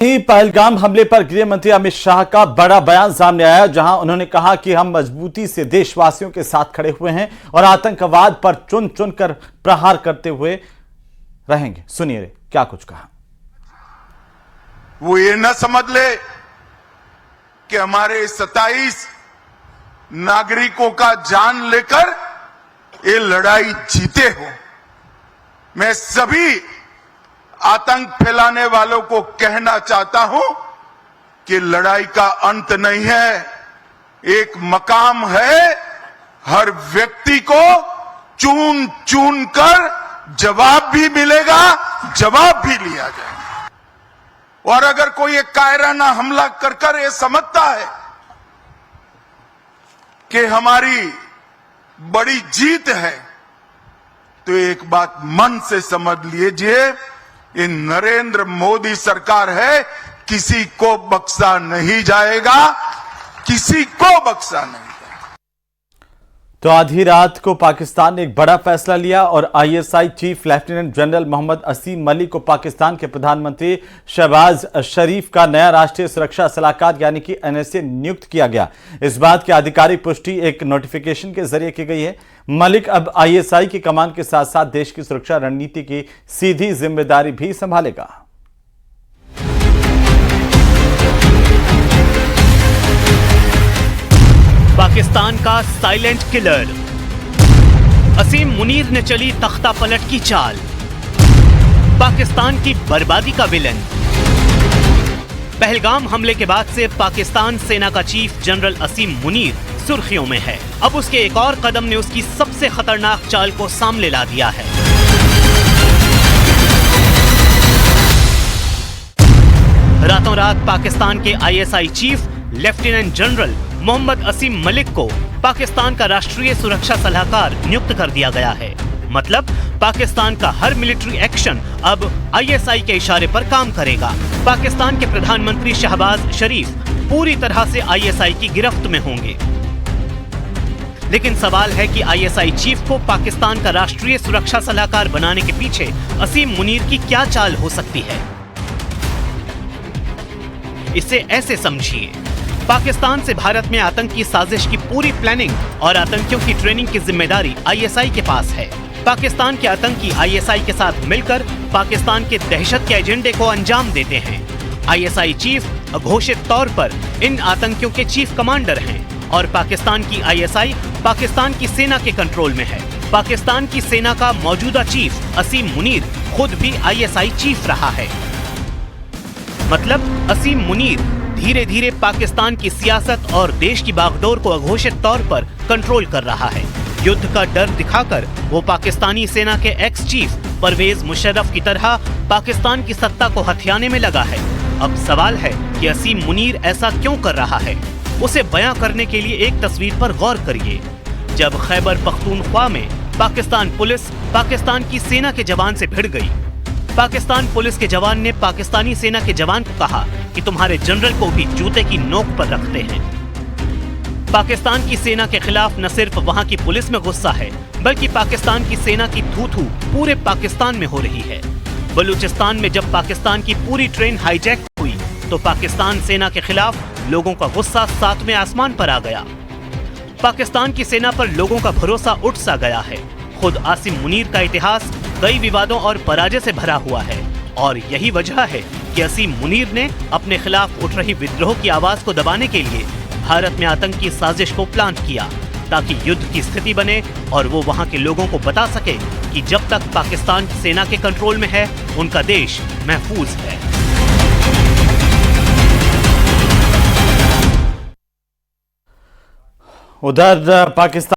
पहलगाम हमले पर गृह मंत्री अमित शाह का बड़ा बयान सामने आया, जहां उन्होंने कहा कि हम मजबूती से देशवासियों के साथ खड़े हुए हैं और आतंकवाद पर चुन चुन कर प्रहार करते हुए रहेंगे। सुनिए क्या कुछ कहा। वो ये न समझ ले कि हमारे 27 नागरिकों का जान लेकर ये लड़ाई जीते हो। मैं सभी आतंक फैलाने वालों को कहना चाहता हूं कि लड़ाई का अंत नहीं है, एक मकाम है। हर व्यक्ति को चुन चुन कर जवाब भी मिलेगा, जवाब भी लिया जाएगा। और अगर कोई एक कायराना हमला कर ये समझता है कि हमारी बड़ी जीत है, तो एक बात मन से समझ लीजिए, ये नरेंद्र मोदी सरकार है, किसी को बख्शा नहीं जाएगा, किसी को बख्शा नहीं जाएगा। तो आधी रात को पाकिस्तान ने एक बड़ा फैसला लिया और ISI chief lieutenant general Mohammad Asim Malik को पाकिस्तान के प्रधानमंत्री शहबाज शरीफ का नया राष्ट्रीय सुरक्षा सलाहकार यानी कि एनएसए नियुक्त किया गया। इस बात की आधिकारिक पुष्टि एक नोटिफिकेशन के जरिए की गई है। मलिक अब आईएसआई की कमान के साथ साथ देश की सुरक्षा रणनीति की सीधी जिम्मेदारी भी संभालेगा। पाकिस्तान का साइलेंट किलर असीम मुनीर ने चली तख्ता पलट की चाल। पाकिस्तान की बर्बादी का विलन। पहलगाम हमले के बाद से पाकिस्तान सेना का चीफ जनरल असीम मुनीर सुर्खियों में है। अब उसके एक और कदम ने उसकी सबसे खतरनाक चाल को सामने ला दिया है। रातों रात पाकिस्तान के ISI chief lieutenant general Mohammad Asim Malik को पाकिस्तान का राष्ट्रीय सुरक्षा सलाहकार नियुक्त कर दिया गया है। मतलब पाकिस्तान का हर मिलिट्री एक्शन अब आईएसआई के इशारे पर काम करेगा। पाकिस्तान के प्रधानमंत्री शहबाज शरीफ पूरी तरह से आईएसआई की गिरफ्त में होंगे। लेकिन सवाल है कि आईएसआई चीफ को पाकिस्तान का राष्ट्रीय सुरक्षा सलाहकार बनाने के पीछे असीम मुनीर की क्या चाल हो सकती है। इसे ऐसे समझिए, पाकिस्तान से भारत में आतंक की साजिश की पूरी प्लानिंग और आतंकियों की ट्रेनिंग की जिम्मेदारी आईएसआई के पास है। पाकिस्तान के आतंकी आईएसआई के साथ मिलकर पाकिस्तान के दहशत के एजेंडे को अंजाम देते हैं। आईएसआई चीफ घोषित तौर पर इन आतंकियों के चीफ कमांडर हैं और पाकिस्तान की आईएसआई पाकिस्तान की सेना के कंट्रोल में है। पाकिस्तान की सेना का मौजूदा चीफ असीम मुनीर खुद भी आईएसआई चीफ रहा है। मतलब असीम मुनीर धीरे धीरे पाकिस्तान की सियासत और देश की बागडोर को अघोषित तौर पर कंट्रोल कर रहा है। युद्ध का डर दिखाकर वो पाकिस्तानी सेना के एक्स चीफ परवेज मुशर्रफ की तरह पाकिस्तान की सत्ता को हथियाने में लगा है। अब सवाल है कि असीम मुनीर ऐसा क्यों कर रहा है। उसे बयां करने के लिए एक तस्वीर पर गौर करिए। जब खैबर पख्तूनख्वा में पाकिस्तान पुलिस पाकिस्तान की सेना के जवान से भिड़ गई, पाकिस्तान पुलिस के जवान ने पाकिस्तानी सेना के जवान को कहा कि तुम्हारे जनरल को भी जूते की नोक पर रखते हैं। पाकिस्तान की सेना के खिलाफ न सिर्फ वहां की पुलिस में गुस्सा है, बल्कि पाकिस्तान की सेना की थू-थू पूरे पाकिस्तान में हो रही है। बलूचिस्तान में जब पाकिस्तान की पूरी ट्रेन हाईजैक हुई तो पाकिस्तान सेना के खिलाफ लोगों का गुस्सा 7वें आसमान पर आ गया। पाकिस्तान की सेना पर लोगों का भरोसा उठ सा गया है। खुद आसिम मुनीर का इतिहास कई विवादों और पराजय से भरा हुआ है और यही वजह है कि असीम मुनीर ने अपने खिलाफ उठ रही विद्रोह की आवाज को दबाने के लिए भारत में आतंक की साजिश को प्लान किया, ताकि युद्ध की स्थिति बने और वो वहां के लोगों को बता सके कि जब तक पाकिस्तान सेना के कंट्रोल में है, उनका देश महफूज है। उधर पाकिस्तान